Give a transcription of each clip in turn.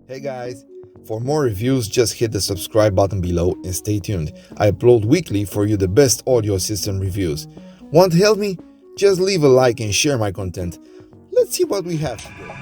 Hey guys, for more reviews just hit the subscribe button below and stay tuned. I upload weekly for you the best audio system reviews. Want to help me? Just leave a like and share my content. Let's see what we have today.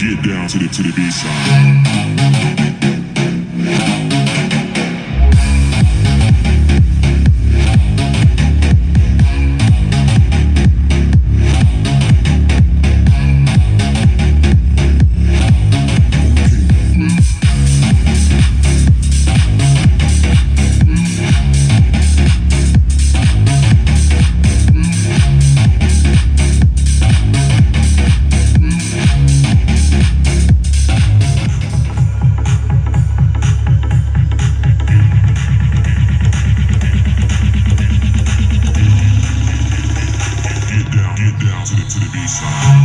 Get down to the B side. Get down to the B side.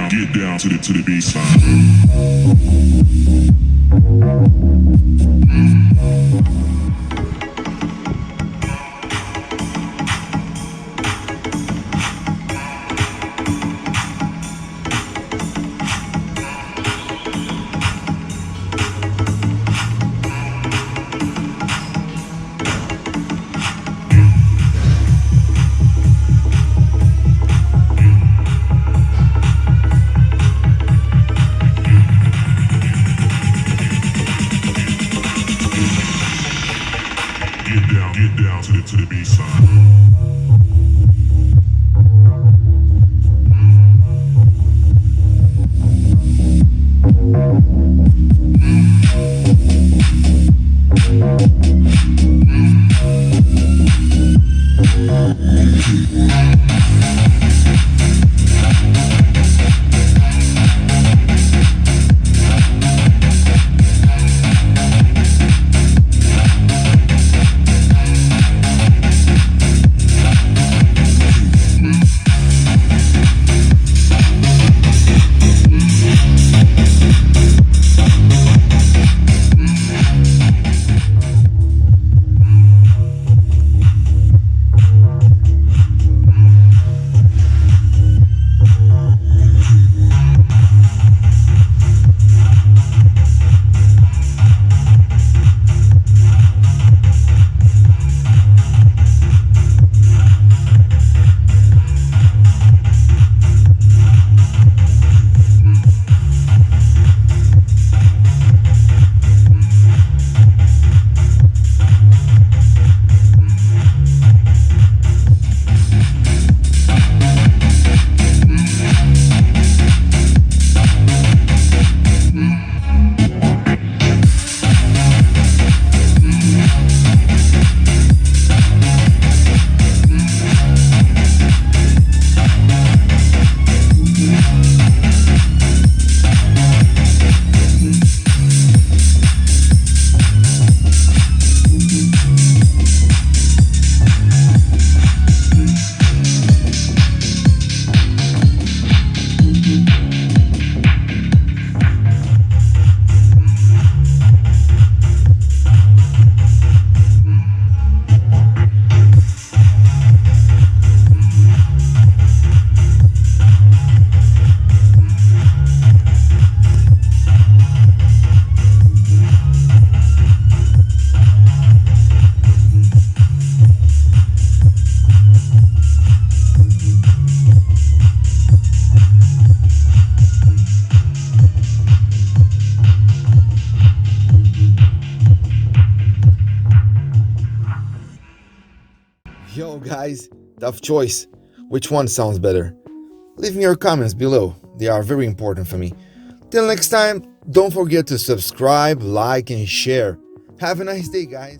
Get down to the B side. guys, tough choice. Which one sounds better? Leave me your comments below, they are very important for me. Till next time, don't forget to subscribe, like and share. Have a nice day, guys.